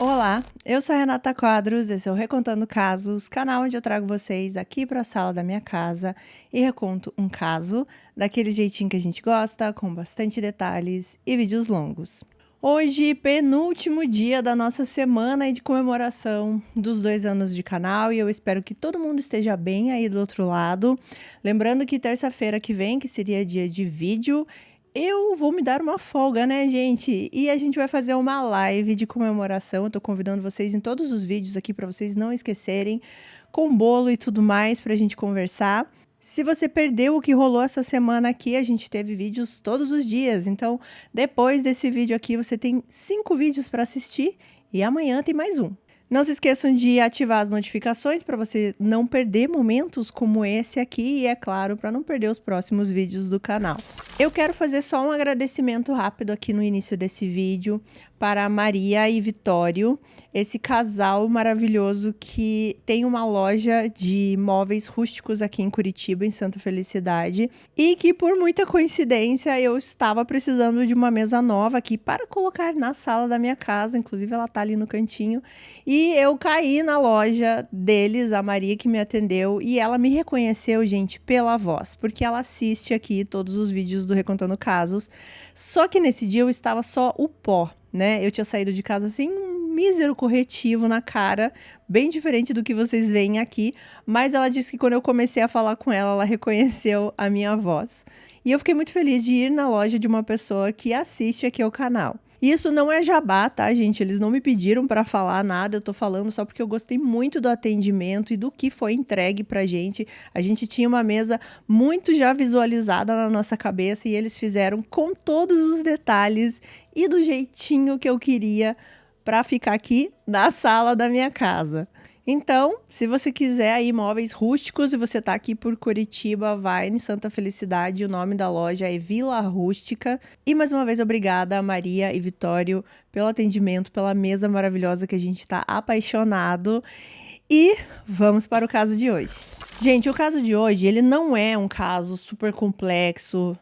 Olá, eu sou a Renata Quadros, esse é o Recontando Casos, canal onde eu trago vocês aqui para a sala da minha casa e reconto um caso daquele jeitinho que a gente gosta, com bastante detalhes e vídeos longos. Hoje, penúltimo dia da nossa semana de comemoração dos 2 anos de canal e eu espero que todo mundo esteja bem aí do outro lado. Lembrando que terça-feira que vem, que seria dia de vídeo, eu vou me dar uma folga, né, gente? E a gente vai fazer uma live de comemoração. Eu tô convidando vocês em todos os vídeos aqui para vocês não esquecerem, com bolo e tudo mais pra gente conversar. Se você perdeu o que rolou essa semana aqui, a gente teve vídeos todos os dias. Então, depois desse vídeo aqui, você tem 5 vídeos para assistir e amanhã tem mais um. Não se esqueçam de ativar as notificações para você não perder momentos como esse aqui e, é claro, para não perder os próximos vídeos do canal. Eu quero fazer só um agradecimento rápido aqui no início desse vídeo para Maria e Vitório, esse casal maravilhoso que tem uma loja de móveis rústicos aqui em Curitiba, em Santa Felicidade, e que por muita coincidência eu estava precisando de uma mesa nova aqui para colocar na sala da minha casa, inclusive ela tá ali no cantinho, e eu caí na loja deles, a Maria que me atendeu, e ela me reconheceu, gente, pela voz, porque ela assiste aqui todos os vídeos do Recontando Casos, só que nesse dia eu estava só o pó, né? Eu tinha saído de casa assim, um mísero corretivo na cara, bem diferente do que vocês veem aqui, mas ela disse que quando eu comecei a falar com ela, ela reconheceu a minha voz. E eu fiquei muito feliz de ir na loja de uma pessoa que assiste aqui ao canal. Isso não é jabá, tá, gente? Eles não me pediram para falar nada, eu tô falando só porque eu gostei muito do atendimento e do que foi entregue pra gente. A gente tinha uma mesa muito já visualizada na nossa cabeça e eles fizeram com todos os detalhes e do jeitinho que eu queria para ficar aqui na sala da minha casa. Então, se você quiser aí móveis rústicos e você tá aqui por Curitiba, vai em Santa Felicidade, o nome da loja é Vila Rústica. E mais uma vez, obrigada Maria e Vitório pelo atendimento, pela mesa maravilhosa que a gente tá apaixonado. E vamos para o caso de hoje. Gente, o caso de hoje, ele não é um caso super complexo,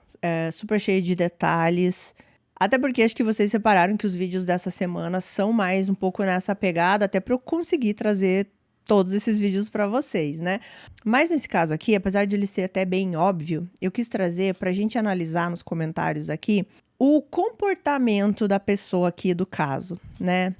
super cheio de detalhes. Até porque acho que vocês separaram que os vídeos dessa semana são mais um pouco nessa pegada, até para eu conseguir trazer todos esses vídeos para vocês, né? Mas nesse caso aqui, apesar de ele ser até bem óbvio, eu quis trazer para a gente analisar nos comentários aqui o comportamento da pessoa aqui do caso, né?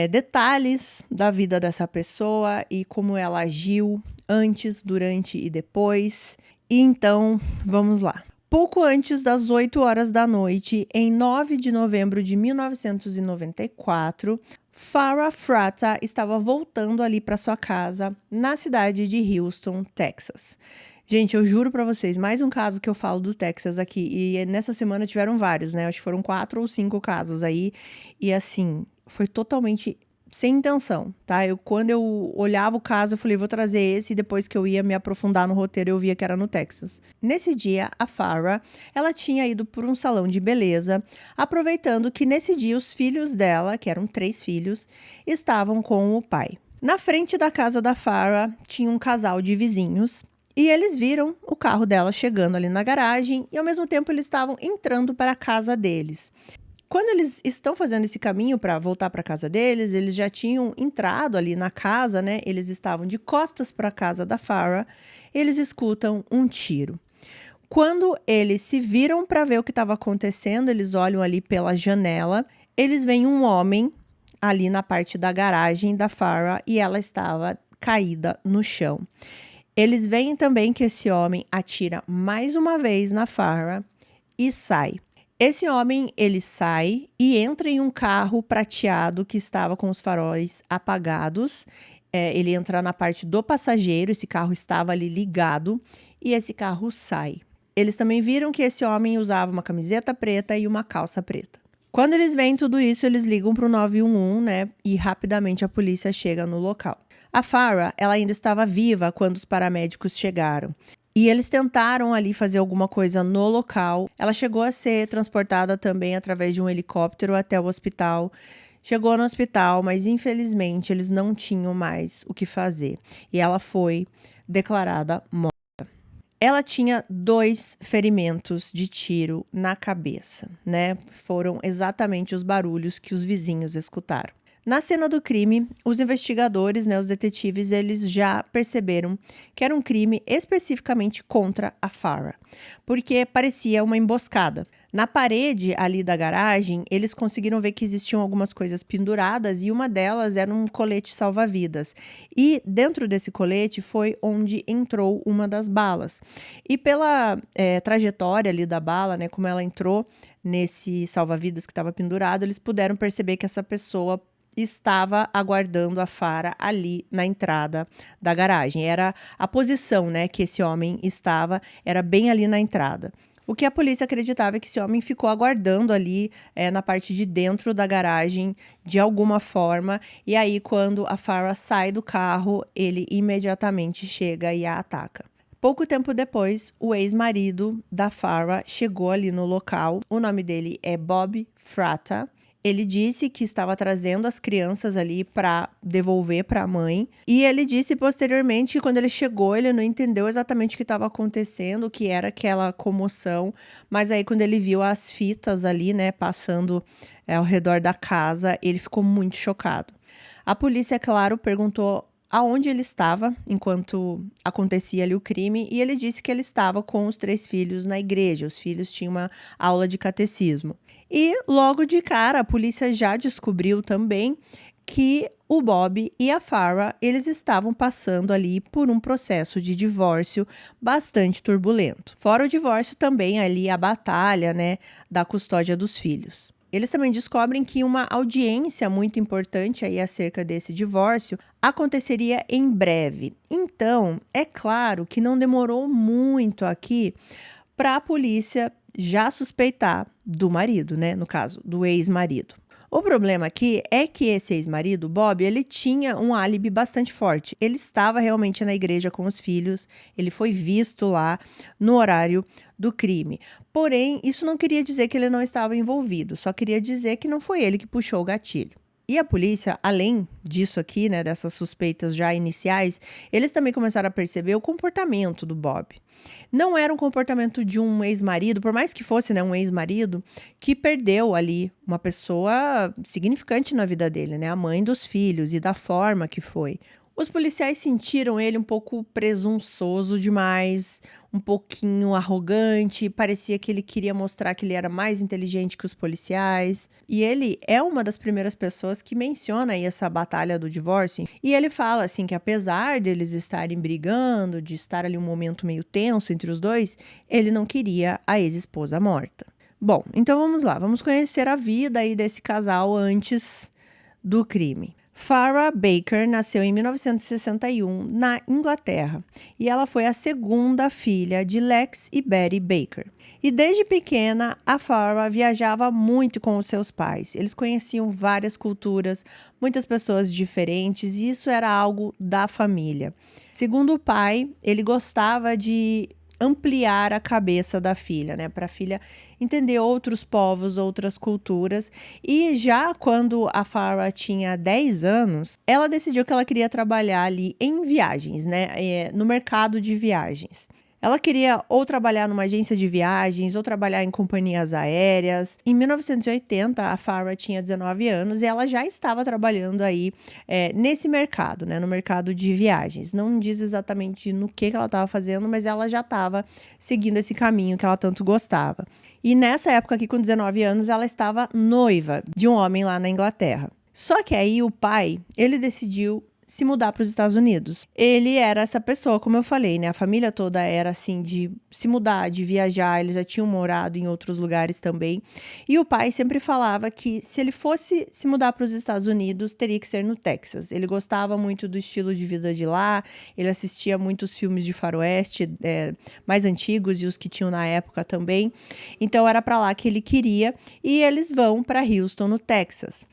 Detalhes da vida dessa pessoa e como ela agiu antes, durante e depois. E então, vamos lá. Pouco antes das 8 horas da noite, em 9 de novembro de 1994, Farrah Fratta estava voltando ali para sua casa na cidade de Houston, Texas. Gente, eu juro para vocês, mais um caso que eu falo do Texas aqui. E nessa semana tiveram vários, né? Acho que foram 4 ou 5 casos aí. E assim, foi totalmente sem intenção, tá? Quando eu olhava o caso, eu falei, vou trazer esse, e depois que eu ia me aprofundar no roteiro, eu via que era no Texas. Nesse dia, a Farrah, ela tinha ido por um salão de beleza, aproveitando que nesse dia os filhos dela, que eram 3 filhos, estavam com o pai. Na frente da casa da Farrah, tinha um casal de vizinhos, e eles viram o carro dela chegando ali na garagem, e ao mesmo tempo eles estavam entrando para a casa deles. Quando eles estão fazendo esse caminho para voltar para a casa deles, eles já tinham entrado ali na casa, né? Eles estavam de costas para a casa da Farrah. Eles escutam um tiro. Quando eles se viram para ver o que estava acontecendo, eles olham ali pela janela. Eles veem um homem ali na parte da garagem da Farrah e ela estava caída no chão. Eles veem também que esse homem atira mais uma vez na Farrah e sai. Esse homem, ele sai e entra em um carro prateado que estava com os faróis apagados. Ele entra na parte do passageiro, esse carro estava ali ligado e esse carro sai. Eles também viram que esse homem usava uma camiseta preta e uma calça preta. Quando eles veem tudo isso, eles ligam para o 911, né? E rapidamente a polícia chega no local. A Farrah, ela ainda estava viva quando os paramédicos chegaram. E eles tentaram ali fazer alguma coisa no local. Ela chegou a ser transportada também através de um helicóptero até o hospital. Chegou no hospital, mas infelizmente eles não tinham mais o que fazer. E ela foi declarada morta. Ela tinha 2 ferimentos de tiro na cabeça, né? Foram exatamente os barulhos que os vizinhos escutaram. Na cena do crime, os investigadores, né, os detetives, eles já perceberam que era um crime especificamente contra a Farrah, porque parecia uma emboscada. Na parede ali da garagem, eles conseguiram ver que existiam algumas coisas penduradas e uma delas era um colete salva-vidas. E dentro desse colete foi onde entrou uma das balas. E pela trajetória ali da bala, né, como ela entrou nesse salva-vidas que estava pendurado, eles puderam perceber que essa pessoa estava aguardando a Farrah ali na entrada da garagem. Era a posição, né, que esse homem estava, era bem ali na entrada. O que a polícia acreditava é que esse homem ficou aguardando ali na parte de dentro da garagem de alguma forma. E aí, quando a Farrah sai do carro, ele imediatamente chega e a ataca. Pouco tempo depois, o ex-marido da Farrah chegou ali no local. O nome dele é Bob Fratta. Ele disse que estava trazendo as crianças ali para devolver para a mãe. E ele disse posteriormente que quando ele chegou, ele não entendeu exatamente o que estava acontecendo, o que era aquela comoção. Mas aí quando ele viu as fitas ali, né, passando ao redor da casa, ele ficou muito chocado. A polícia, é claro, perguntou aonde ele estava enquanto acontecia ali o crime, e ele disse que ele estava com os 3 filhos na igreja. Os filhos tinham uma aula de catecismo. E logo de cara, a polícia já descobriu também que o Bob e a Farrah, eles estavam passando ali por um processo de divórcio bastante turbulento. Fora o divórcio, também ali a batalha, né, da custódia dos filhos. Eles também descobrem que uma audiência muito importante aí acerca desse divórcio aconteceria em breve. Então, é claro que não demorou muito aqui para a polícia já suspeitar do marido, né? No caso, do ex-marido. O problema aqui é que esse ex-marido, Bob, ele tinha um álibi bastante forte. Ele estava realmente na igreja com os filhos, ele foi visto lá no horário do crime. Porém, isso não queria dizer que ele não estava envolvido, só queria dizer que não foi ele que puxou o gatilho. E a polícia, além disso aqui, né, dessas suspeitas já iniciais, eles também começaram a perceber o comportamento do Bob. Não era um comportamento de um ex-marido, por mais que fosse, né, um ex-marido, que perdeu ali uma pessoa significante na vida dele, né, a mãe dos filhos, e da forma que foi. Os policiais sentiram ele um pouco presunçoso demais, um pouquinho arrogante, parecia que ele queria mostrar que ele era mais inteligente que os policiais. E ele é uma das primeiras pessoas que menciona aí essa batalha do divórcio. E ele fala assim que apesar deles estarem brigando, de estar ali um momento meio tenso entre os dois, ele não queria a ex-esposa morta. Bom, então vamos lá, vamos conhecer a vida aí desse casal antes do crime. Farrah Baker nasceu em 1961 na Inglaterra e ela foi a segunda filha de Lex e Betty Baker. E desde pequena, a Farrah viajava muito com os seus pais. Eles conheciam várias culturas, muitas pessoas diferentes e isso era algo da família. Segundo o pai, ele gostava de ampliar a cabeça da filha, né, para a filha entender outros povos, outras culturas. E já quando a Farrah tinha 10 anos, ela decidiu que ela queria trabalhar ali em viagens, né, no mercado de viagens. Ela queria ou trabalhar numa agência de viagens ou trabalhar em companhias aéreas. Em 1980, a Farrah tinha 19 anos e ela já estava trabalhando aí nesse mercado, né, no mercado de viagens. Não diz exatamente no que ela estava fazendo, mas ela já estava seguindo esse caminho que ela tanto gostava. E nessa época aqui, com 19 anos, ela estava noiva de um homem lá na Inglaterra. Só que aí o pai, ele decidiu se mudar para os Estados Unidos. Ele era essa pessoa, como eu falei, né? A família toda era assim, de se mudar, de viajar, eles já tinham morado em outros lugares também. E o pai sempre falava que se ele fosse se mudar para os Estados Unidos, teria que ser no Texas. Ele gostava muito do estilo de vida de lá, ele assistia muitos filmes de faroeste, mais antigos e os que tinham na época também. Então era para lá que ele queria e eles vão para Houston, no Texas.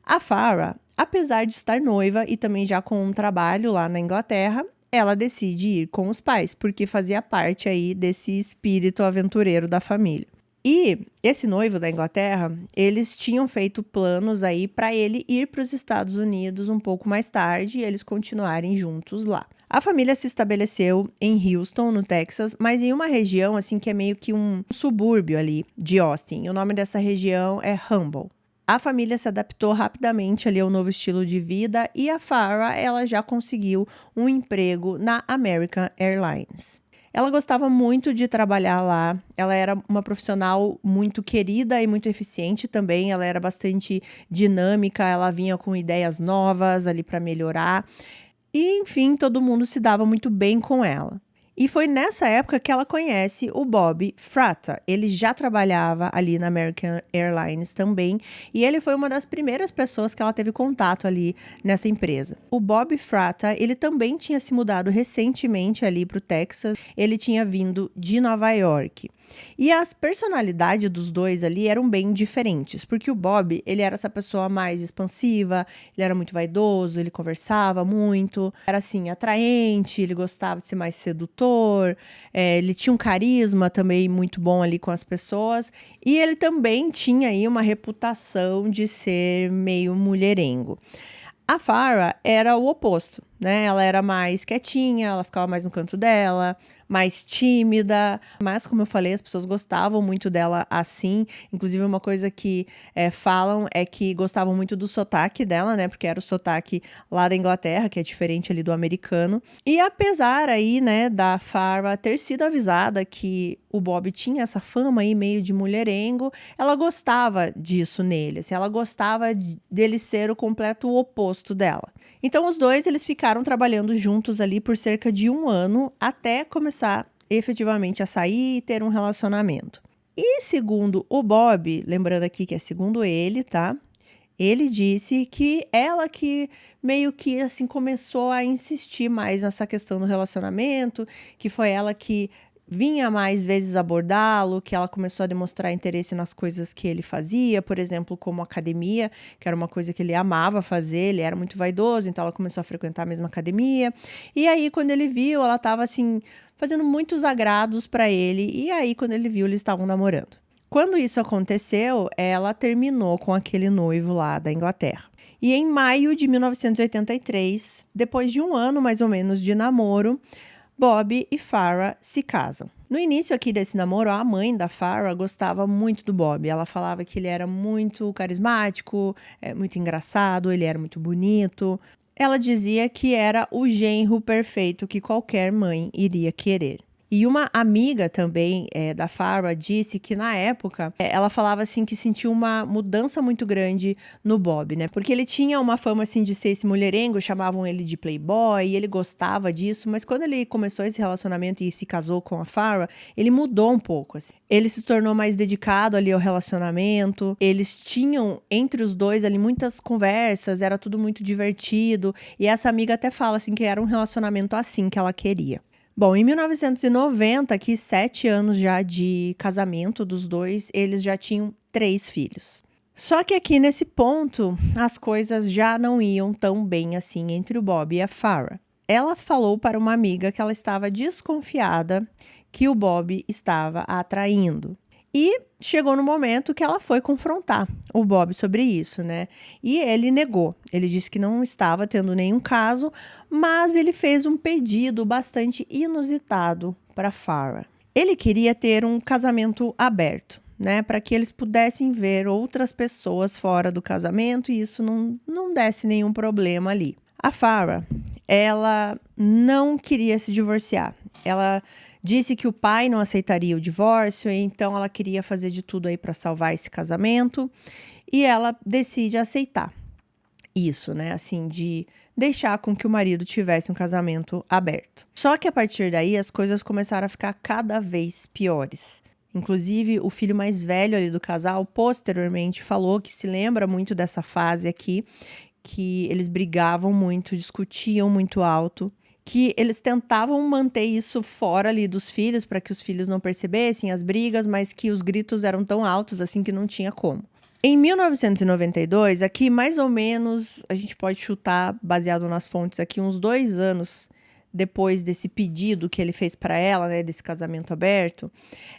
A Farrah, apesar de estar noiva e também já com um trabalho lá na Inglaterra, ela decide ir com os pais, porque fazia parte aí desse espírito aventureiro da família. E esse noivo da Inglaterra, eles tinham feito planos aí para ele ir para os Estados Unidos um pouco mais tarde e eles continuarem juntos lá. A família se estabeleceu em Houston, no Texas, mas em uma região assim que é meio que um subúrbio ali de Austin. O nome dessa região é Humble. A família se adaptou rapidamente ali ao novo estilo de vida e a Farrah, ela já conseguiu um emprego na American Airlines. Ela gostava muito de trabalhar lá, ela era uma profissional muito querida e muito eficiente também, ela era bastante dinâmica, ela vinha com ideias novas ali para melhorar. E, enfim, todo mundo se dava muito bem com ela. E foi nessa época que ela conhece o Bob Fratta. Ele já trabalhava ali na American Airlines também, e ele foi uma das primeiras pessoas que ela teve contato ali nessa empresa. O Bob Fratta, ele também tinha se mudado recentemente ali para o Texas, ele tinha vindo de Nova York. E as personalidades dos dois ali eram bem diferentes, porque o Bob, ele era essa pessoa mais expansiva, ele era muito vaidoso, ele conversava muito, era assim, atraente, ele gostava de ser mais sedutor, ele tinha um carisma também muito bom ali com as pessoas, e ele também tinha aí uma reputação de ser meio mulherengo. A Farrah era o oposto, né? Ela era mais quietinha, ela ficava mais no canto dela, mais tímida, mas como eu falei, as pessoas gostavam muito dela assim. Inclusive, uma coisa que falam é que gostavam muito do sotaque dela, né? Porque era o sotaque lá da Inglaterra, que é diferente ali do americano. E apesar aí, né, da Farrah ter sido avisada que o Bob tinha essa fama aí meio de mulherengo, ela gostava disso nele, assim, ela gostava dele ser o completo oposto dela. Então os dois, eles ficaram trabalhando juntos ali por cerca de 1 ano, até começar efetivamente a sair e ter um relacionamento. E segundo o Bob, lembrando aqui que é segundo ele, tá? Ele disse que ela que meio que assim começou a insistir mais nessa questão do relacionamento, que foi ela que vinha mais vezes abordá-lo, que ela começou a demonstrar interesse nas coisas que ele fazia, por exemplo, como academia, que era uma coisa que ele amava fazer, ele era muito vaidoso, então ela começou a frequentar a mesma academia. E aí, quando ele viu, ela estava assim, fazendo muitos agrados para ele, e aí, quando ele viu, eles estavam namorando. Quando isso aconteceu, ela terminou com aquele noivo lá da Inglaterra. E em maio de 1983, depois de 1 ano mais ou menos de namoro, Bob e Farrah se casam. No início aqui desse namoro, a mãe da Farrah gostava muito do Bob. Ela falava que ele era muito carismático, muito engraçado, ele era muito bonito. Ela dizia que era o genro perfeito que qualquer mãe iria querer. E uma amiga também da Farrah disse que na época ela falava assim que sentiu uma mudança muito grande no Bob, né? Porque ele tinha uma fama assim de ser esse mulherengo, chamavam ele de playboy, e ele gostava disso, mas quando ele começou esse relacionamento e se casou com a Farrah, ele mudou um pouco, assim. Ele se tornou mais dedicado ali ao relacionamento, eles tinham entre os dois ali muitas conversas, era tudo muito divertido, e essa amiga até fala assim que era um relacionamento assim que ela queria. Bom, em 1990, aqui 7 anos já de casamento dos dois, eles já tinham 3 filhos. Só que aqui nesse ponto, as coisas já não iam tão bem assim entre o Bob e a Farrah. Ela falou para uma amiga que ela estava desconfiada que o Bob estava a atraindo. E chegou no momento que ela foi confrontar o Bob sobre isso, né? E ele negou. Ele disse que não estava tendo nenhum caso, mas ele fez um pedido bastante inusitado para Farrah. Ele queria ter um casamento aberto, né? Para que eles pudessem ver outras pessoas fora do casamento e isso não desse nenhum problema ali. A Farrah, ela não queria se divorciar. Ela disse que o pai não aceitaria o divórcio, então ela queria fazer de tudo aí para salvar esse casamento. E ela decide aceitar isso, né? Assim, de deixar com que o marido tivesse um casamento aberto. Só que a partir daí as coisas começaram a ficar cada vez piores. Inclusive, o filho mais velho ali do casal, posteriormente, falou que se lembra muito dessa fase aqui, que eles brigavam muito, discutiam muito alto, que eles tentavam manter isso fora ali dos filhos, para que os filhos não percebessem as brigas, mas que os gritos eram tão altos assim que não tinha como. Em 1992, aqui mais ou menos, a gente pode chutar, baseado nas fontes aqui, uns 2 anos depois desse pedido que ele fez para ela, né, desse casamento aberto,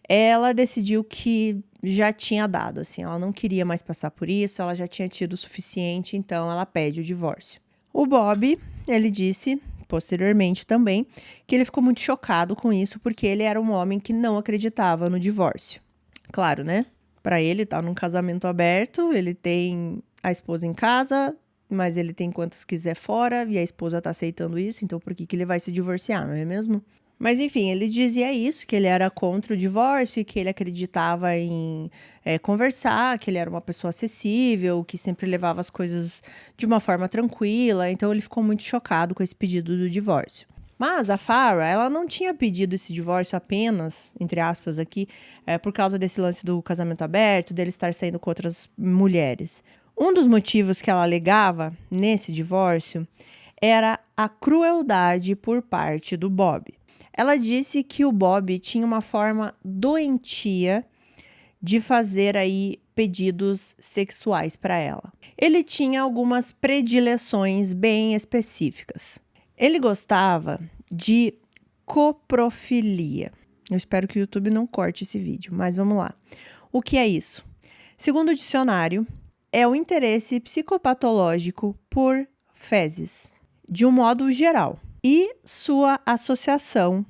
ela decidiu que já tinha dado, assim, ela não queria mais passar por isso, ela já tinha tido o suficiente, então ela pede o divórcio. O Bob, ele disse posteriormente também, que ele ficou muito chocado com isso, porque ele era um homem que não acreditava no divórcio. Claro, né? Para ele, tá num casamento aberto, ele tem a esposa em casa, mas ele tem quantas quiser fora, e a esposa tá aceitando isso, então por que que ele vai se divorciar, não é mesmo? Mas enfim, ele dizia isso, que ele era contra o divórcio, que ele acreditava em conversar, que ele era uma pessoa acessível, que sempre levava as coisas de uma forma tranquila, então ele ficou muito chocado com esse pedido do divórcio. Mas a Farrah, ela não tinha pedido esse divórcio apenas, entre aspas aqui, por causa desse lance do casamento aberto, dele estar saindo com outras mulheres. Um dos motivos que ela alegava nesse divórcio era a crueldade por parte do Bob. Ela disse que o Bob tinha uma forma doentia de fazer aí pedidos sexuais para ela. Ele tinha algumas predileções bem específicas. Ele gostava de coprofilia. Eu espero que o YouTube não corte esse vídeo, mas vamos lá. O que é isso? Segundo o dicionário, é o interesse psicopatológico por fezes, de um modo geral, e sua associação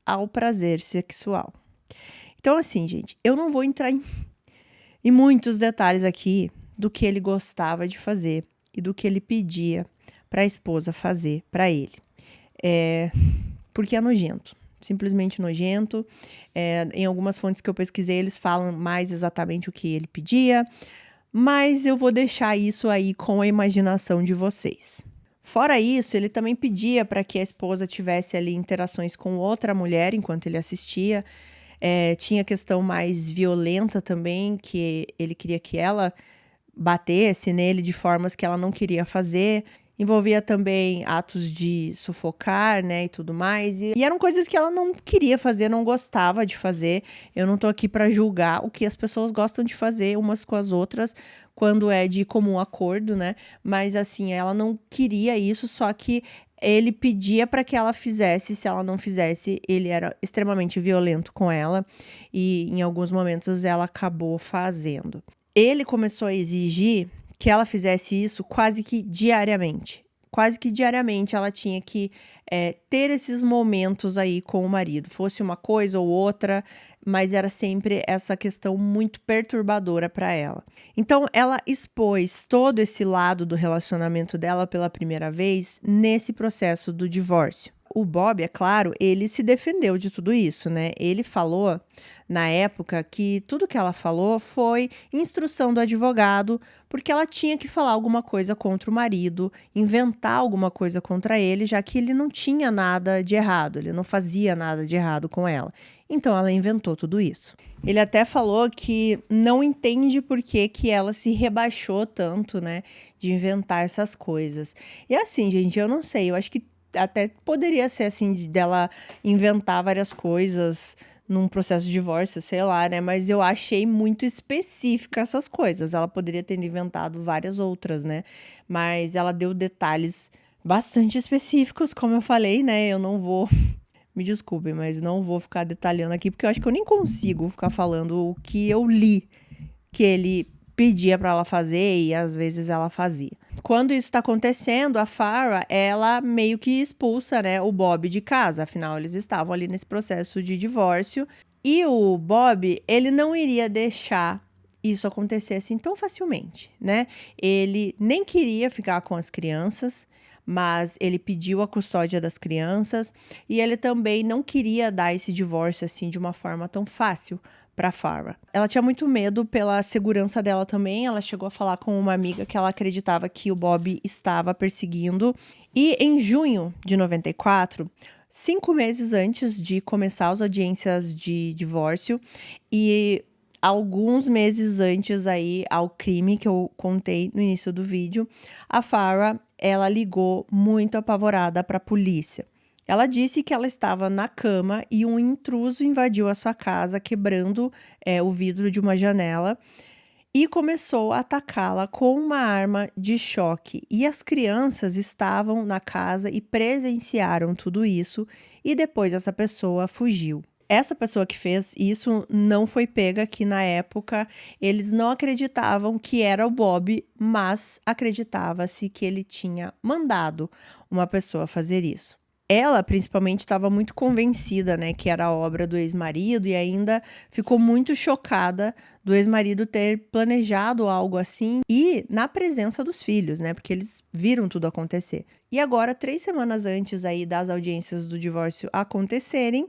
ao prazer sexual. Então, assim, gente, eu não vou entrar em muitos detalhes aqui do que ele gostava de fazer e do que ele pedia para a esposa fazer para ele. Porque é nojento, simplesmente nojento. Em algumas fontes que eu pesquisei, eles falam mais exatamente o que ele pedia, mas eu vou deixar isso aí com a imaginação de vocês. Fora isso, ele também pedia para que a esposa tivesse ali interações com outra mulher enquanto ele assistia. Tinha questão mais violenta também, que ele queria que ela batesse nele de formas que ela não queria fazer. Envolvia também atos de sufocar, né, e tudo mais. E eram coisas que ela não queria fazer, não gostava de fazer. Eu não tô aqui para julgar o que as pessoas gostam de fazer umas com as outras, quando é de comum acordo, né? Mas assim, ela não queria isso, só que ele pedia para que ela fizesse. Se ela não fizesse, ele era extremamente violento com ela. E em alguns momentos ela acabou fazendo. Ele começou a exigir que ela fizesse isso quase que diariamente. Quase que diariamente ela tinha que ter esses momentos aí com o marido. Fosse uma coisa ou outra, mas era sempre essa questão muito perturbadora para ela. Então, ela expôs todo esse lado do relacionamento dela pela primeira vez nesse processo do divórcio. O Bob, é claro, ele se defendeu de tudo isso, né? Ele falou, na época, que tudo que ela falou foi instrução do advogado, porque ela tinha que falar alguma coisa contra o marido, inventar alguma coisa contra ele, já que ele não tinha nada de errado, ele não fazia nada de errado com ela. Então, ela inventou tudo isso. Ele até falou que não entende por que ela se rebaixou tanto, né, de inventar essas coisas. E assim, gente, eu não sei, eu acho que até poderia ser assim, dela inventar várias coisas num processo de divórcio, sei lá, né? Mas eu achei muito específica essas coisas. Ela poderia ter inventado várias outras, né? Mas ela deu detalhes bastante específicos, como eu falei, né? Eu não vou, me desculpem, mas não vou ficar detalhando aqui, porque eu acho que eu nem consigo ficar falando o que eu li que ele pedia para ela fazer e às vezes ela fazia. Quando isso está acontecendo, a Farrah, ela meio que expulsa, né, o Bob de casa. Afinal, eles estavam ali nesse processo de divórcio. E o Bob, ele não iria deixar isso acontecer assim tão facilmente, né? Ele nem queria ficar com as crianças, mas ele pediu a custódia das crianças. E ele também não queria dar esse divórcio assim de uma forma tão fácil para Farrah. Ela tinha muito medo pela segurança dela também. Ela chegou a falar com uma amiga que ela acreditava que o Bob estava perseguindo. E em junho de 94, 5 meses antes de começar as audiências de divórcio e alguns meses antes aí ao crime que eu contei no início do vídeo, a Farrah, ela ligou muito apavorada para a polícia. Ela disse que ela estava na cama e um intruso invadiu a sua casa, quebrando o vidro de uma janela e começou a atacá-la com uma arma de choque. E as crianças estavam na casa e presenciaram tudo isso, e depois essa pessoa fugiu. Essa pessoa que fez isso não foi pega, que na época eles não acreditavam que era o Bob, mas acreditava-se que ele tinha mandado uma pessoa fazer isso. Ela, principalmente, estava muito convencida, né, que era a obra do ex-marido e ainda ficou muito chocada do ex-marido ter planejado algo assim e na presença dos filhos, né, porque eles viram tudo acontecer. E agora, 3 semanas antes aí das audiências do divórcio acontecerem,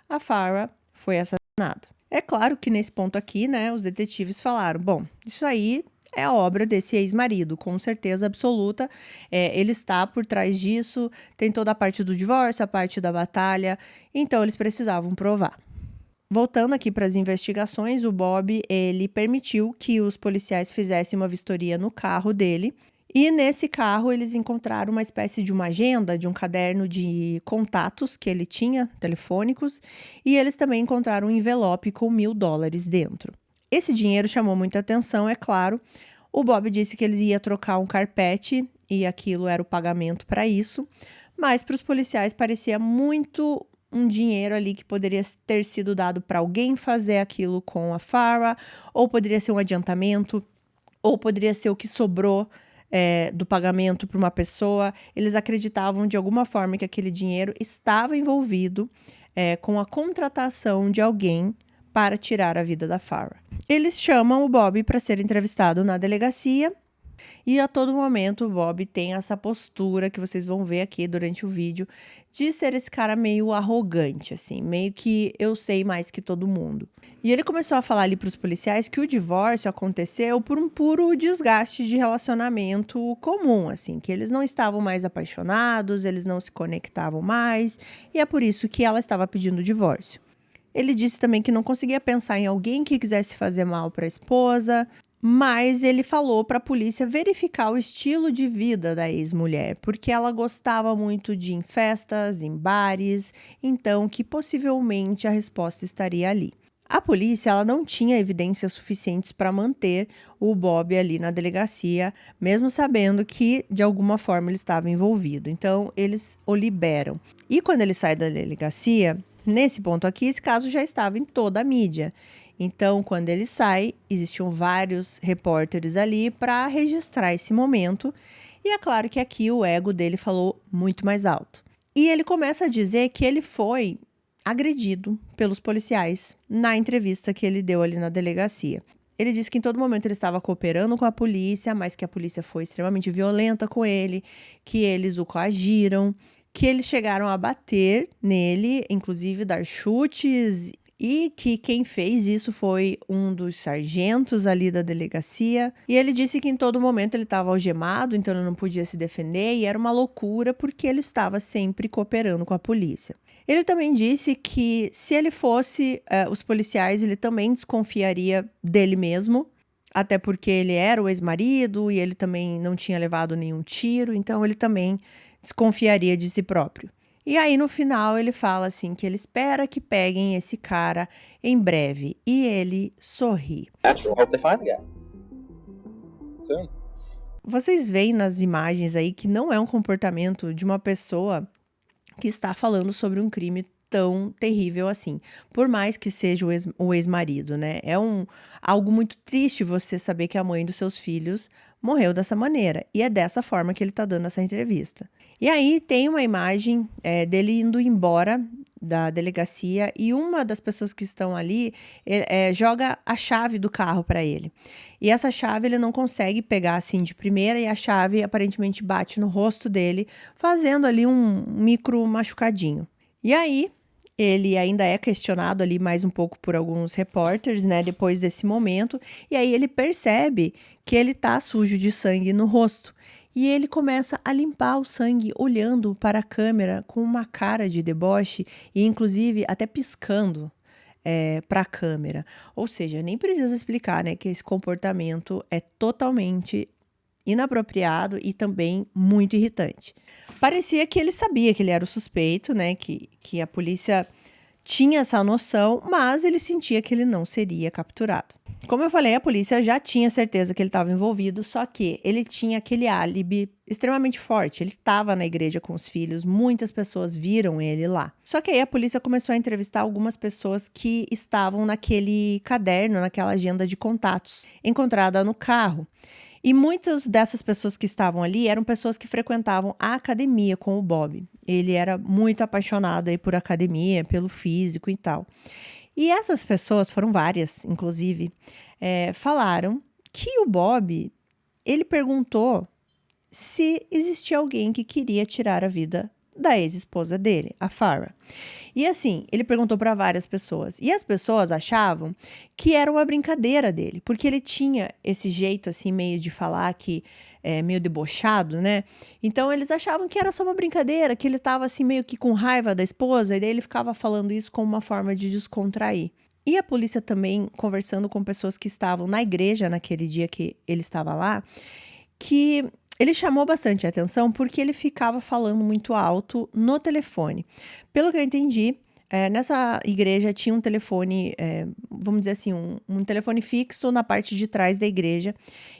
a Farrah foi assassinada. É claro que nesse ponto aqui, né, os detetives falaram, bom, isso aí é a obra desse ex-marido, com certeza absoluta. Ele está por trás disso, tem toda a parte do divórcio, a parte da batalha, então eles precisavam provar. Voltando aqui para as investigações, o Bob, ele permitiu que os policiais fizessem uma vistoria no carro dele. E nesse carro eles encontraram uma espécie de uma agenda, de um caderno de contatos que ele tinha, telefônicos, e eles também encontraram um envelope com $1.000 dentro. Esse dinheiro chamou muita atenção, é claro. O Bob disse que ele ia trocar um carpete e aquilo era o pagamento para isso, mas para os policiais parecia muito um dinheiro ali que poderia ter sido dado para alguém fazer aquilo com a Farrah, ou poderia ser um adiantamento, ou poderia ser o que sobrou do pagamento para uma pessoa. Eles acreditavam de alguma forma que aquele dinheiro estava envolvido com a contratação de alguém para tirar a vida da Farrah. Eles chamam o Bob para ser entrevistado na delegacia e a todo momento o Bob tem essa postura que vocês vão ver aqui durante o vídeo de ser esse cara meio arrogante, assim, meio que eu sei mais que todo mundo. E ele começou a falar ali para os policiais que o divórcio aconteceu por um puro desgaste de relacionamento comum, assim, que eles não estavam mais apaixonados, eles não se conectavam mais, e é por isso que ela estava pedindo o divórcio. Ele disse também que não conseguia pensar em alguém que quisesse fazer mal para a esposa, mas ele falou para a polícia verificar o estilo de vida da ex-mulher, porque ela gostava muito de ir em festas, em bares, então que possivelmente a resposta estaria ali. A polícia ela não tinha evidências suficientes para manter o Bob ali na delegacia, mesmo sabendo que de alguma forma ele estava envolvido. Então eles o liberam. E quando ele sai da delegacia, nesse ponto aqui, esse caso já estava em toda a mídia. Então, quando ele sai, existiam vários repórteres ali para registrar esse momento. E é claro que aqui o ego dele falou muito mais alto. E ele começa a dizer que ele foi agredido pelos policiais na entrevista que ele deu ali na delegacia. Ele disse que em todo momento ele estava cooperando com a polícia, mas que a polícia foi extremamente violenta com ele, que eles o coagiram, que eles chegaram a bater nele, inclusive dar chutes, e que quem fez isso foi um dos sargentos ali da delegacia. E ele disse que em todo momento ele estava algemado, então ele não podia se defender, e era uma loucura porque ele estava sempre cooperando com a polícia. Ele também disse que se ele fosse os policiais, ele também desconfiaria dele mesmo, até porque ele era o ex-marido e ele também não tinha levado nenhum tiro, então ele também desconfiaria de si próprio. E aí, no final, ele fala assim que ele espera que peguem esse cara em breve. E ele sorri. Hope they find the guy soon. Vocês veem nas imagens aí que não é um comportamento de uma pessoa que está falando sobre um crime tão terrível assim. Por mais que seja o ex-marido, né? É algo muito triste você saber que a mãe dos seus filhos morreu dessa maneira. E é dessa forma que ele tá dando essa entrevista. E aí tem uma imagem dele indo embora da delegacia e uma das pessoas que estão ali joga a chave do carro para ele. E essa chave ele não consegue pegar assim de primeira e a chave aparentemente bate no rosto dele, fazendo ali um micro machucadinho. E aí ele ainda é questionado ali mais um pouco por alguns repórteres, né, depois desse momento, e aí ele percebe que ele tá sujo de sangue no rosto. E ele começa a limpar o sangue olhando para a câmera com uma cara de deboche e inclusive até piscando para a câmera. Ou seja, nem preciso explicar, né, que esse comportamento é totalmente inapropriado e também muito irritante. Parecia que ele sabia que ele era o suspeito, né, que a polícia tinha essa noção, mas ele sentia que ele não seria capturado. Como eu falei, a polícia já tinha certeza que ele estava envolvido, só que ele tinha aquele álibi extremamente forte. Ele estava na igreja com os filhos, muitas pessoas viram ele lá. Só que aí a polícia começou a entrevistar algumas pessoas que estavam naquele caderno, naquela agenda de contatos, encontrada no carro. E muitas dessas pessoas que estavam ali eram pessoas que frequentavam a academia com o Bob. Ele era muito apaixonado aí por academia, pelo físico e tal. E essas pessoas, foram várias, inclusive, falaram que o Bob, ele perguntou se existia alguém que queria tirar a vida da ex-esposa dele, a Farrah. E assim, ele perguntou para várias pessoas. E as pessoas achavam que era uma brincadeira dele, porque ele tinha esse jeito assim meio de falar que é meio debochado, né? Então eles achavam que era só uma brincadeira, que ele estava assim meio que com raiva da esposa, e daí ele ficava falando isso como uma forma de descontrair. E a polícia também, conversando com pessoas que estavam na igreja naquele dia que ele estava lá, que ele chamou bastante atenção porque ele ficava falando muito alto no telefone. Pelo que eu entendi, nessa igreja tinha um telefone, vamos dizer assim, um telefone fixo na parte de trás da igreja.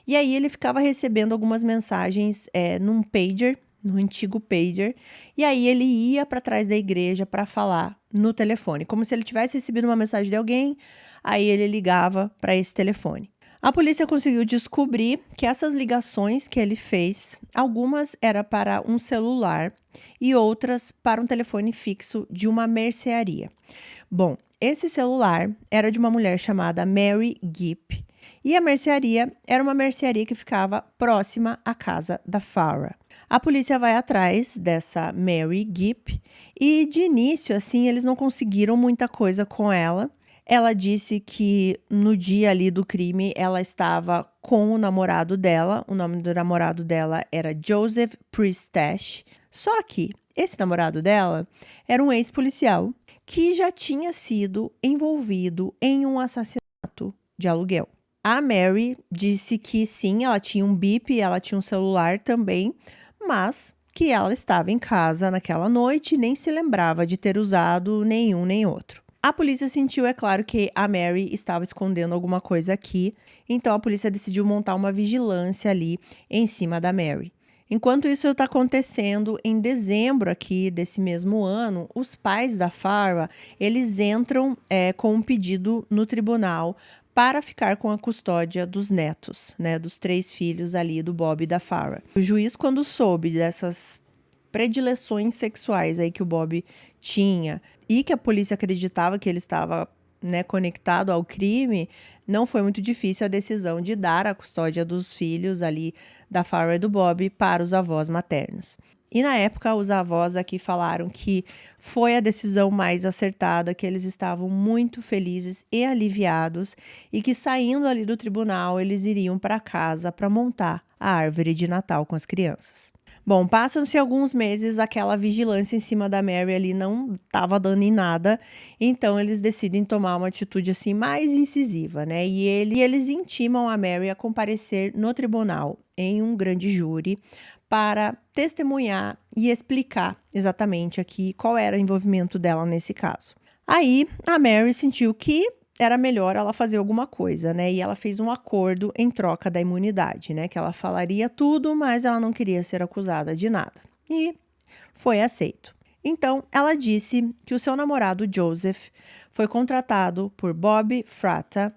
E aí ele ficava recebendo algumas mensagens num pager, no antigo pager. E aí ele ia para trás da igreja para falar no telefone, como se ele tivesse recebido uma mensagem de alguém, aí ele ligava para esse telefone. A polícia conseguiu descobrir que essas ligações que ele fez, algumas eram para um celular e outras para um telefone fixo de uma mercearia. Bom, esse celular era de uma mulher chamada Mary Gipp e a mercearia era uma mercearia que ficava próxima à casa da Farrah. A polícia vai atrás dessa Mary Gipp e de início, assim, eles não conseguiram muita coisa com ela. Ela disse que no dia ali do crime ela estava com o namorado dela. O nome do namorado dela era Joseph Priestash. Só que esse namorado dela era um ex-policial que já tinha sido envolvido em um assassinato de aluguel. A Mary disse que sim, ela tinha um bip, ela tinha um celular também, mas que ela estava em casa naquela noite e nem se lembrava de ter usado nenhum nem outro. A polícia sentiu, é claro, que a Mary estava escondendo alguma coisa aqui, então a polícia decidiu montar uma vigilância ali em cima da Mary. Enquanto isso está acontecendo, em dezembro aqui desse mesmo ano, os pais da Farrah, eles entram com um pedido no tribunal para ficar com a custódia dos netos, né, dos 3 filhos ali do Bob e da Farrah. O juiz, quando soube dessas predileções sexuais aí que o Bob tinha e que a polícia acreditava que ele estava, né, conectado ao crime, não foi muito difícil a decisão de dar a custódia dos filhos ali da Farrah e do Bob para os avós maternos. E na época, os avós aqui falaram que foi a decisão mais acertada, que eles estavam muito felizes e aliviados e que saindo ali do tribunal, eles iriam para casa para montar a árvore de Natal com as crianças. Bom, passam-se alguns meses, aquela vigilância em cima da Mary ali não estava dando em nada, então eles decidem tomar uma atitude assim mais incisiva, né? E eles intimam a Mary a comparecer no tribunal em um grande júri para testemunhar e explicar exatamente aqui qual era o envolvimento dela nesse caso. Aí a Mary sentiu que era melhor ela fazer alguma coisa, né? E ela fez um acordo em troca da imunidade, né? Que ela falaria tudo, mas ela não queria ser acusada de nada. E foi aceito. Então, ela disse que o seu namorado Joseph foi contratado por Bob Fratta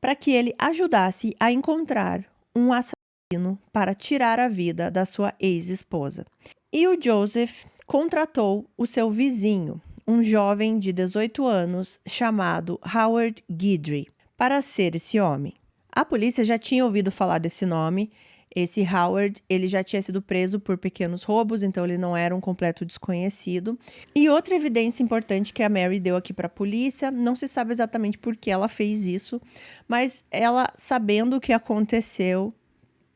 para que ele ajudasse a encontrar um assassino para tirar a vida da sua ex-esposa. E o Joseph contratou o seu vizinho, um jovem de 18 anos chamado Howard Guidry, para ser esse homem. A polícia já tinha ouvido falar desse nome. Esse Howard, ele já tinha sido preso por pequenos roubos, então ele não era um completo desconhecido. E outra evidência importante que a Mary deu aqui para a polícia, não se sabe exatamente por que ela fez isso, mas ela, sabendo o que aconteceu,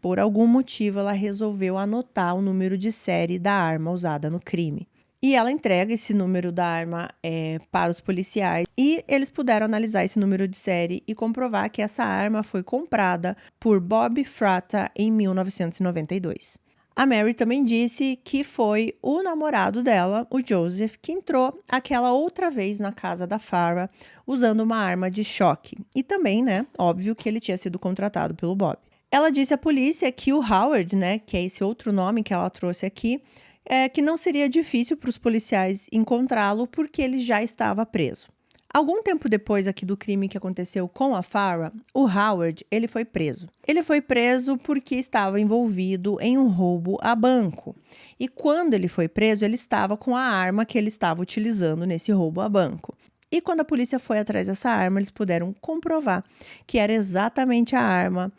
por algum motivo, ela resolveu anotar o número de série da arma usada no crime. E ela entrega esse número da arma para os policiais e eles puderam analisar esse número de série e comprovar que essa arma foi comprada por Bob Fratta em 1992. A Mary também disse que foi o namorado dela, o Joseph, que entrou aquela outra vez na casa da Farrah usando uma arma de choque. E também, né, óbvio que ele tinha sido contratado pelo Bob. Ela disse à polícia que o Howard, né, que é esse outro nome que ela trouxe aqui, que não seria difícil para os policiais encontrá-lo porque ele já estava preso. Algum tempo depois aqui do crime que aconteceu com a Farrah, o Howard, ele foi preso. Ele foi preso porque estava envolvido em um roubo a banco. E quando ele foi preso, ele estava com a arma que ele estava utilizando nesse roubo a banco. E quando a polícia foi atrás dessa arma, eles puderam comprovar que era exatamente a arma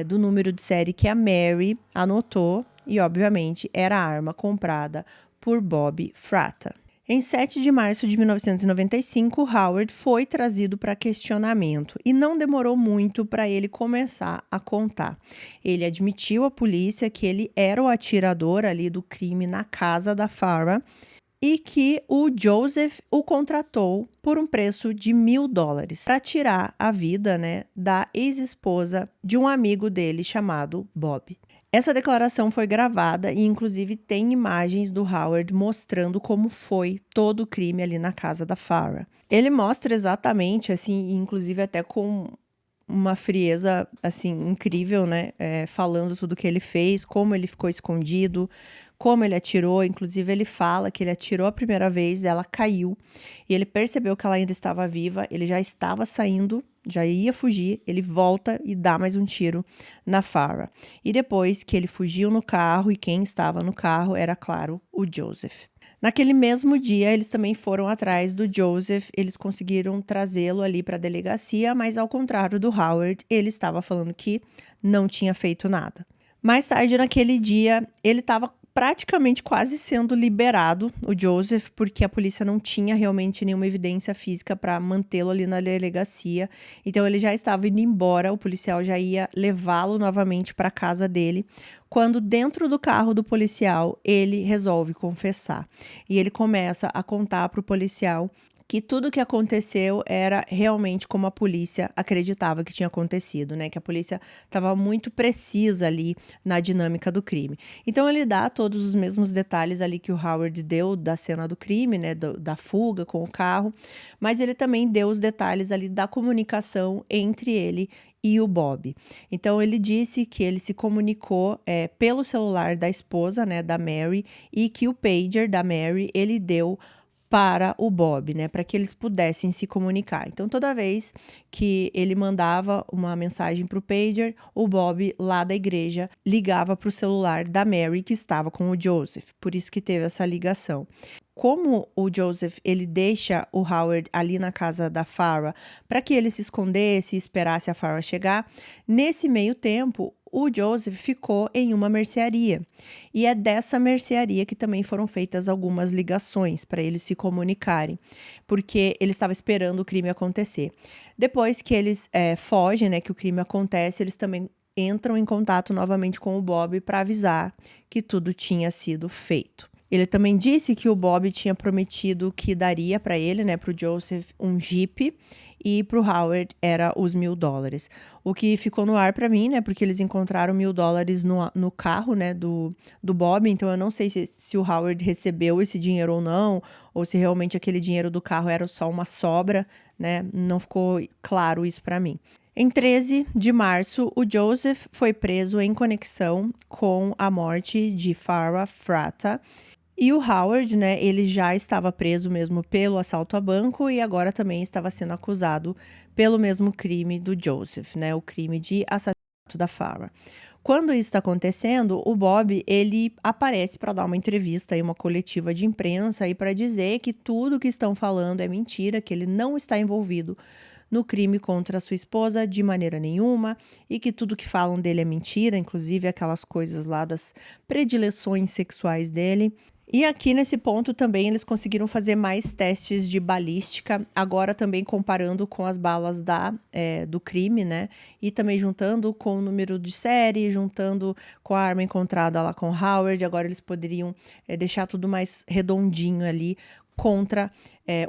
do número de série que a Mary anotou e, obviamente, era a arma comprada por Bob Fratta. Em 7 de março de 1995, Howard foi trazido para questionamento e não demorou muito para ele começar a contar. Ele admitiu à polícia que ele era o atirador ali do crime na casa da Farrah e que o Joseph o contratou por um preço de $1.000 para tirar a vida, da ex-esposa de um amigo dele chamado Bob. Essa declaração foi gravada e, inclusive, tem imagens do Howard mostrando como foi todo o crime ali na casa da Farrah. Ele mostra exatamente, assim, inclusive até com uma frieza, assim, incrível, falando tudo que ele fez, como ele ficou escondido, como ele atirou. Inclusive, ele fala que ele atirou a primeira vez, ela caiu, e ele percebeu que ela ainda estava viva, ele já estava saindo, já ia fugir, ele volta e dá mais um tiro na Farrah. E depois que ele fugiu no carro, e quem estava no carro era, claro, o Joseph. Naquele mesmo dia, eles também foram atrás do Joseph, eles conseguiram trazê-lo ali para a delegacia, mas ao contrário do Howard, ele estava falando que não tinha feito nada. Mais tarde, naquele dia, ele estava praticamente quase sendo liberado, o Joseph, porque a polícia não tinha realmente nenhuma evidência física para mantê-lo ali na delegacia. Então ele já estava indo embora, o policial já ia levá-lo novamente para a casa dele, quando dentro do carro do policial ele resolve confessar. E ele começa a contar para o policial que tudo que aconteceu era realmente como a polícia acreditava que tinha acontecido, que a polícia estava muito precisa ali na dinâmica do crime. Então ele dá todos os mesmos detalhes ali que o Howard deu da cena do crime, da fuga com o carro, mas ele também deu os detalhes ali da comunicação entre ele e o Bob. Então ele disse que ele se comunicou pelo celular da esposa, da Mary, e que o pager da Mary ele deu para o Bob, para que eles pudessem se comunicar. Então, toda vez que ele mandava uma mensagem para o pager, o Bob, lá da igreja, ligava para o celular da Mary, que estava com o Joseph. Por isso que teve essa ligação. Como o Joseph, ele deixa o Howard ali na casa da Farrah para que ele se escondesse e esperasse a Farrah chegar, nesse meio tempo, o Joseph ficou em uma mercearia. E é dessa mercearia que também foram feitas algumas ligações para eles se comunicarem, porque ele estava esperando o crime acontecer. Depois que eles fogem, que o crime acontece, eles também entram em contato novamente com o Bob para avisar que tudo tinha sido feito. Ele também disse que o Bob tinha prometido que daria para ele, para o Joseph, um Jeep, e para o Howard era os $1.000. O que ficou no ar para mim, porque eles encontraram $1.000 no carro, do Bob. Então eu não sei se o Howard recebeu esse dinheiro ou não, ou se realmente aquele dinheiro do carro era só uma sobra, Não ficou claro isso para mim. Em 13 de março, o Joseph foi preso em conexão com a morte de Farrah Fratta. E o Howard, ele já estava preso mesmo pelo assalto a banco e agora também estava sendo acusado pelo mesmo crime do Joseph, o crime de assassinato da Farrah. Quando isso está acontecendo, o Bob, ele aparece para dar uma entrevista uma coletiva de imprensa e para dizer que tudo que estão falando é mentira, que ele não está envolvido no crime contra a sua esposa de maneira nenhuma e que tudo que falam dele é mentira, inclusive aquelas coisas lá das predileções sexuais dele. E aqui nesse ponto também eles conseguiram fazer mais testes de balística, agora também comparando com as balas do crime, E também juntando com o número de série, juntando com a arma encontrada lá com Howard, agora eles poderiam deixar tudo mais redondinho ali contra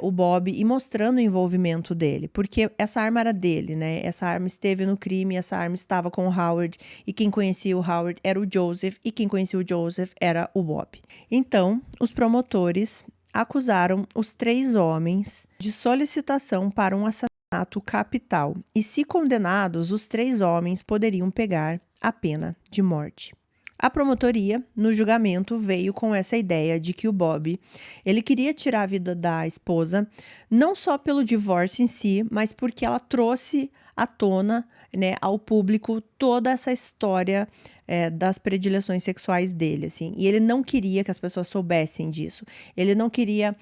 o Bob e mostrando o envolvimento dele, porque essa arma era dele, Essa arma esteve no crime, essa arma estava com o Howard, e quem conhecia o Howard era o Joseph, e quem conhecia o Joseph era o Bob. Então, os promotores acusaram os 3 homens de solicitação para um assassinato capital, e se condenados, os 3 homens poderiam pegar a pena de morte. A promotoria, no julgamento, veio com essa ideia de que o Bob, ele queria tirar a vida da esposa, não só pelo divórcio em si, mas porque ela trouxe à tona, né, ao público toda essa história das predileções sexuais dele, assim. E ele não queria que as pessoas soubessem disso. Ele não queria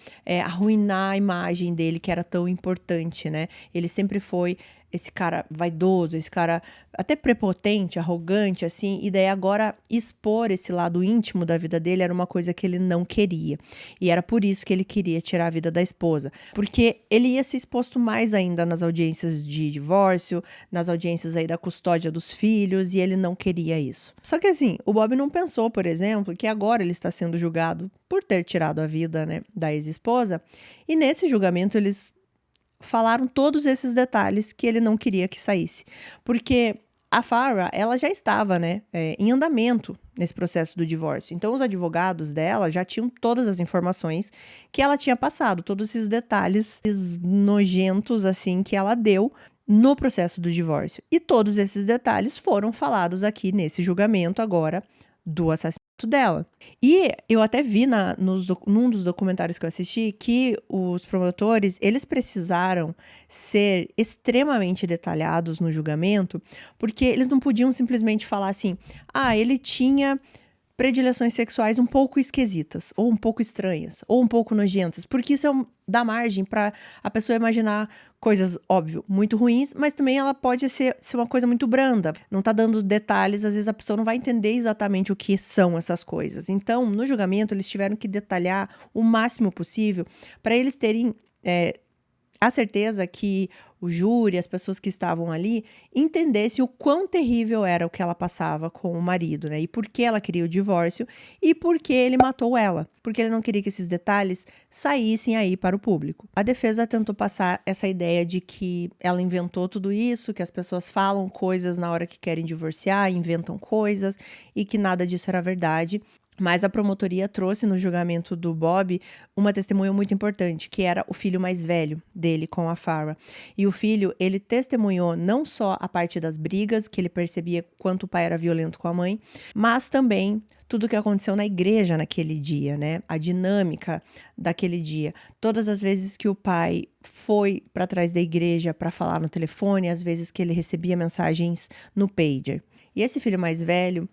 arruinar a imagem dele, que era tão importante, né? Ele sempre foi esse cara vaidoso, esse cara até prepotente, arrogante, assim, e daí agora expor esse lado íntimo da vida dele era uma coisa que ele não queria. E era por isso que ele queria tirar a vida da esposa, porque ele ia ser exposto mais ainda nas audiências de divórcio, nas audiências aí da custódia dos filhos, e ele não queria isso. Só que assim, o Bob não pensou, por exemplo, que agora ele está sendo julgado por ter tirado a vida, né, da ex-esposa, e nesse julgamento eles falaram todos esses detalhes que ele não queria que saísse. Porque a Farrah, ela já estava, né, em andamento nesse processo do divórcio. Então, os advogados dela já tinham todas as informações que ela tinha passado, todos esses detalhes esses nojentos, assim, que ela deu no processo do divórcio. E todos esses detalhes foram falados aqui nesse julgamento agora do assassinato dela. E eu até vi num dos documentários que eu assisti que os promotores, eles precisaram ser extremamente detalhados no julgamento, porque eles não podiam simplesmente falar assim, ele tinha predileções sexuais um pouco esquisitas, ou um pouco estranhas, ou um pouco nojentas, porque isso dá margem para a pessoa imaginar coisas, óbvio, muito ruins, mas também ela pode ser uma coisa muito branda. Não tá dando detalhes, às vezes a pessoa não vai entender exatamente o que são essas coisas. Então, no julgamento, eles tiveram que detalhar o máximo possível para eles terem a certeza que o júri, as pessoas que estavam ali, entendessem o quão terrível era o que ela passava com o marido, né? E por que ela queria o divórcio e por que ele matou ela. Porque ele não queria que esses detalhes saíssem aí para o público. A defesa tentou passar essa ideia de que ela inventou tudo isso, que as pessoas falam coisas na hora que querem divorciar, inventam coisas e que nada disso era verdade. Mas a promotoria trouxe no julgamento do Bob uma testemunha muito importante, que era o filho mais velho dele com a Farrah. E o filho, ele testemunhou não só a parte das brigas, que ele percebia quanto o pai era violento com a mãe, mas também tudo o que aconteceu na igreja naquele dia, né? A dinâmica daquele dia. Todas as vezes que o pai foi para trás da igreja para falar no telefone, às vezes que ele recebia mensagens no pager. E esse filho mais velho,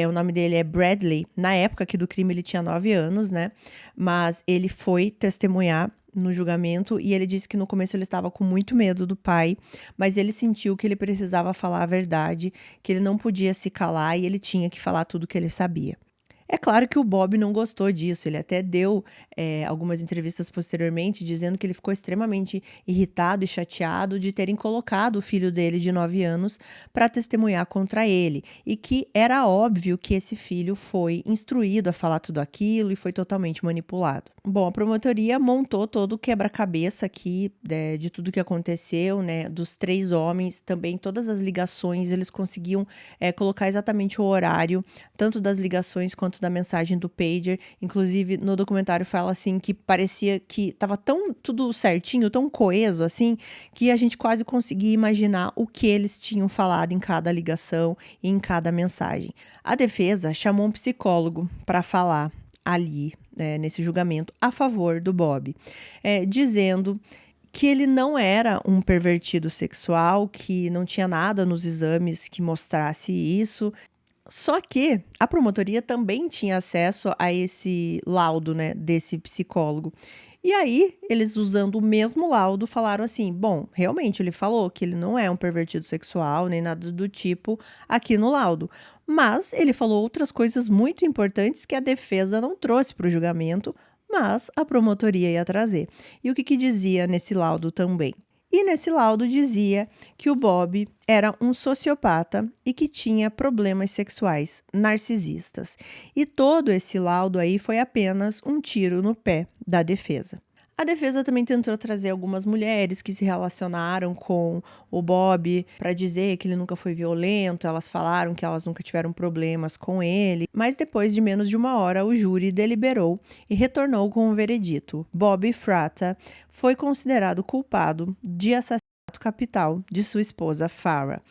o nome dele é Bradley. Na época aqui do crime ele tinha 9 anos, né? Mas ele foi testemunhar no julgamento e ele disse que no começo ele estava com muito medo do pai, mas ele sentiu que ele precisava falar a verdade, que ele não podia se calar e ele tinha que falar tudo que ele sabia. É claro que o Bob não gostou disso, ele até deu algumas entrevistas posteriormente dizendo que ele ficou extremamente irritado e chateado de terem colocado o filho dele de 9 anos para testemunhar contra ele e que era óbvio que esse filho foi instruído a falar tudo aquilo e foi totalmente manipulado. Bom, a promotoria montou todo o quebra-cabeça aqui de tudo que aconteceu, né, dos 3 homens, também todas as ligações, eles conseguiam colocar exatamente o horário, tanto das ligações quanto da mensagem do pager. Inclusive, no documentário fala assim que parecia que tava tão tudo certinho, tão coeso assim, que a gente quase conseguia imaginar o que eles tinham falado em cada ligação e em cada mensagem. A defesa chamou um psicólogo para falar ali, nesse julgamento, a favor do Bob, dizendo que ele não era um pervertido sexual, que não tinha nada nos exames que mostrasse isso. Só que a promotoria também tinha acesso a esse laudo, né, desse psicólogo. E aí, eles usando o mesmo laudo, falaram assim: bom, realmente ele falou que ele não é um pervertido sexual, nem nada do tipo aqui no laudo. Mas ele falou outras coisas muito importantes que a defesa não trouxe para o julgamento, mas a promotoria ia trazer. E o que dizia nesse laudo também? E nesse laudo dizia que o Bob era um sociopata e que tinha problemas sexuais narcisistas. E todo esse laudo aí foi apenas um tiro no pé da defesa. A defesa também tentou trazer algumas mulheres que se relacionaram com o Bob para dizer que ele nunca foi violento. Elas falaram que elas nunca tiveram problemas com ele. Mas depois de menos de 1 hora, o júri deliberou e retornou com um veredito. Bob Fratta foi considerado culpado de assassinato capital de sua esposa Farrah.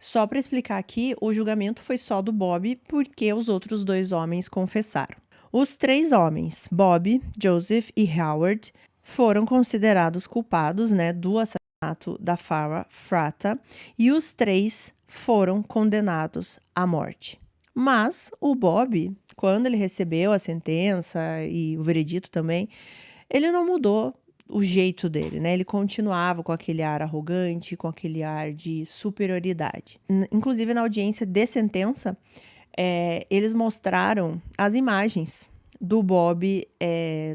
Só para explicar aqui, o julgamento foi só do Bob porque os outros 2 homens confessaram. Os 3 homens, Bob, Joseph e Howard, foram considerados culpados, né, do assassinato da Farrah Fratta, e os 3 foram condenados à morte. Mas o Bob, quando ele recebeu a sentença e o veredito também, ele não mudou o jeito dele, né? Ele continuava com aquele ar arrogante, com aquele ar de superioridade. Inclusive, na audiência de sentença, eles mostraram as imagens do Bob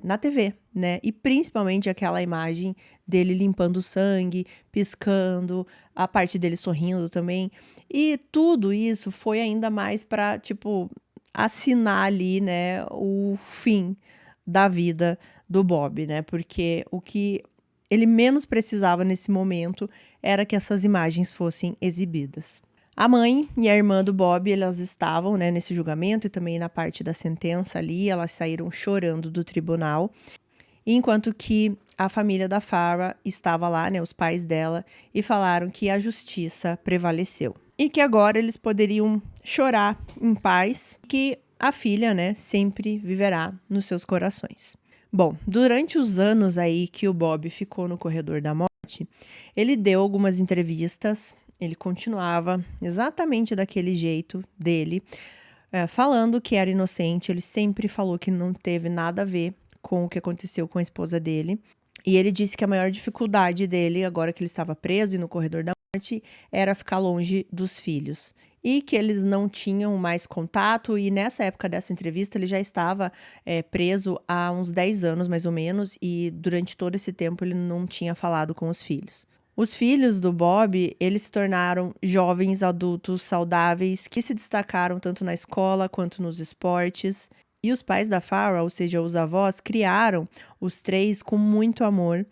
na TV, né? E principalmente aquela imagem dele limpando sangue, piscando, a parte dele sorrindo também. E tudo isso foi ainda mais para, tipo, assinar ali, né, o fim da vida do Bob, né? Porque o que ele menos precisava nesse momento era que essas imagens fossem exibidas. A mãe e a irmã do Bob, elas estavam, né, nesse julgamento e também na parte da sentença ali, elas saíram chorando do tribunal, enquanto que a família da Farrah estava lá, né, os pais dela, e falaram que a justiça prevaleceu. E que agora eles poderiam chorar em paz, que a filha, né, sempre viverá nos seus corações. Bom, durante os anos aí que o Bob ficou no corredor da morte, ele deu algumas entrevistas, ele continuava exatamente daquele jeito dele, falando que era inocente. Ele sempre falou que não teve nada a ver com o que aconteceu com a esposa dele. E ele disse que a maior dificuldade dele, agora que ele estava preso e no corredor da morte, era ficar longe dos filhos. E que eles não tinham mais contato, e nessa época dessa entrevista ele já estava preso há uns 10 anos, mais ou menos, e durante todo esse tempo ele não tinha falado com os filhos. Os filhos do Bob, eles se tornaram jovens adultos saudáveis que se destacaram tanto na escola quanto nos esportes. E os pais da Farrah, ou seja, os avós, criaram os 3 com muito amor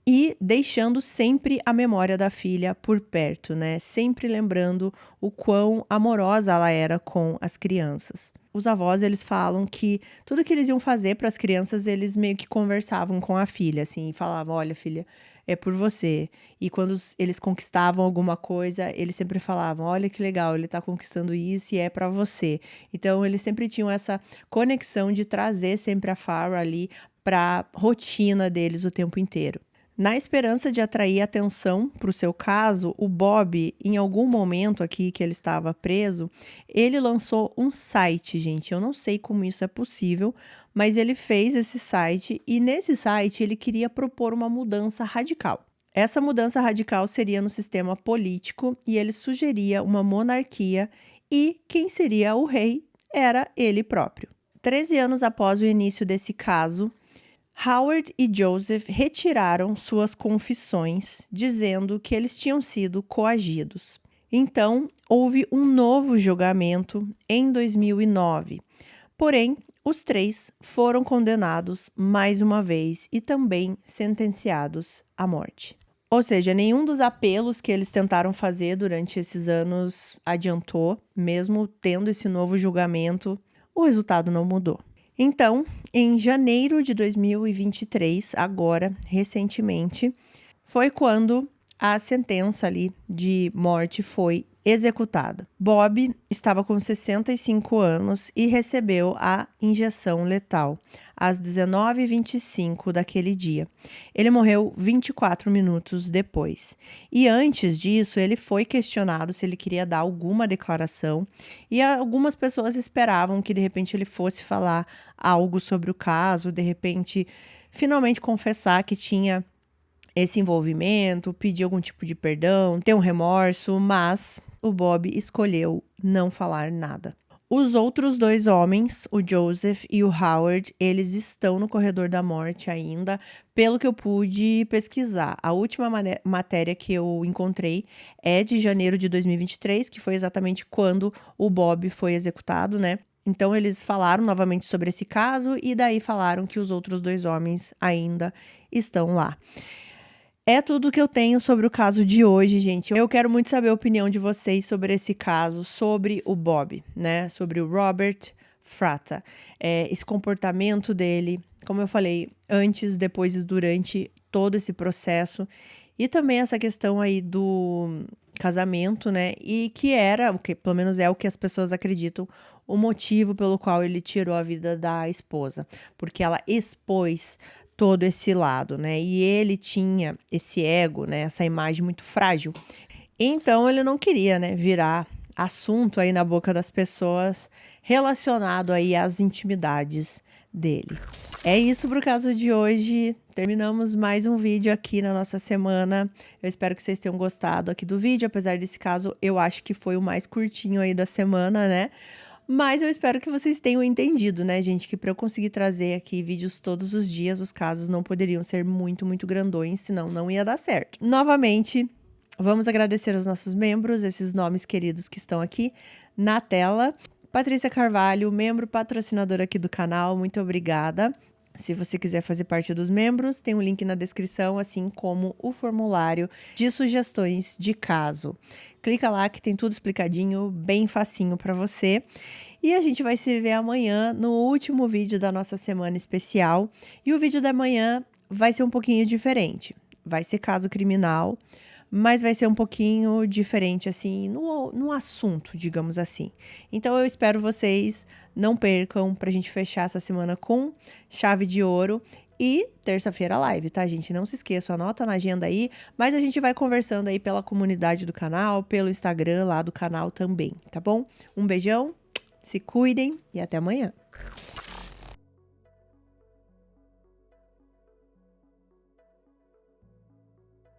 e deixando sempre a memória da filha por perto, né? Sempre lembrando o quão amorosa ela era com as crianças. Os avós, eles falam que tudo que eles iam fazer para as crianças, eles meio que conversavam com a filha, assim, e falavam: olha, filha, é por você. E quando eles conquistavam alguma coisa, eles sempre falavam: olha que legal, ele tá conquistando isso e é para você. Então, eles sempre tinham essa conexão de trazer sempre a Farrah ali para a rotina deles o tempo inteiro. Na esperança de atrair atenção para o seu caso, o Bob, em algum momento aqui que ele estava preso, ele lançou um site, gente. Eu não sei como isso é possível, mas ele fez esse site e nesse site ele queria propor uma mudança radical. Essa mudança radical seria no sistema político e ele sugeria uma monarquia e quem seria o rei era ele próprio. 13 anos após o início desse caso, Howard e Joseph retiraram suas confissões, dizendo que eles tinham sido coagidos. Então, houve um novo julgamento em 2009. Porém, os 3 foram condenados mais uma vez e também sentenciados à morte. Ou seja, nenhum dos apelos que eles tentaram fazer durante esses anos adiantou, mesmo tendo esse novo julgamento, o resultado não mudou. Então, em janeiro de 2023, agora, recentemente, foi quando a sentença ali de morte foi executada. Bob estava com 65 anos e recebeu a injeção letal às 19h25 daquele dia. Ele morreu 24 minutos depois. E antes disso, ele foi questionado se ele queria dar alguma declaração e algumas pessoas esperavam que de repente ele fosse falar algo sobre o caso, de repente finalmente confessar que tinha esse envolvimento, pedir algum tipo de perdão, ter um remorso, mas o Bob escolheu não falar nada. Os outros 2 homens, o Joseph e o Howard, eles estão no corredor da morte ainda, pelo que eu pude pesquisar. A última matéria que eu encontrei é de janeiro de 2023, que foi exatamente quando o Bob foi executado, né? Então, eles falaram novamente sobre esse caso e daí falaram que os outros 2 homens ainda estão lá. É tudo que eu tenho sobre o caso de hoje, gente. Eu quero muito saber a opinião de vocês sobre esse caso, sobre o Bob, né? Sobre o Robert Fratta. Esse comportamento dele, como eu falei, antes, depois e durante todo esse processo. E também essa questão aí casamento, né? E que era, o que pelo menos é o que as pessoas acreditam, o motivo pelo qual ele tirou a vida da esposa, porque ela expôs todo esse lado, né? E ele tinha esse ego, né? Essa imagem muito frágil. Então ele não queria, né, virar assunto aí na boca das pessoas relacionado aí às intimidades dele. É isso pro caso de hoje. Terminamos mais um vídeo aqui na nossa semana. Eu espero que vocês tenham gostado aqui do vídeo, apesar desse caso, eu acho que foi o mais curtinho aí da semana, né? Mas eu espero que vocês tenham entendido, né, gente, que para eu conseguir trazer aqui vídeos todos os dias, os casos não poderiam ser muito, muito grandões, senão não ia dar certo. Novamente, vamos agradecer aos nossos membros, esses nomes queridos que estão aqui na tela. Patrícia Carvalho, membro patrocinadora aqui do canal, muito obrigada. Se você quiser fazer parte dos membros, tem um link na descrição, assim como o formulário de sugestões de caso. Clica lá que tem tudo explicadinho, bem facinho para você. E a gente vai se ver amanhã no último vídeo da nossa semana especial. E o vídeo da manhã vai ser um pouquinho diferente. Vai ser caso criminal, mas vai ser um pouquinho diferente, assim, no assunto, digamos assim. Então, eu espero vocês não percam pra gente fechar essa semana com chave de ouro. E terça-feira live, tá, gente? Não se esqueça, anota na agenda aí. Mas a gente vai conversando aí pela comunidade do canal, pelo Instagram lá do canal também, tá bom? Um beijão, se cuidem e até amanhã.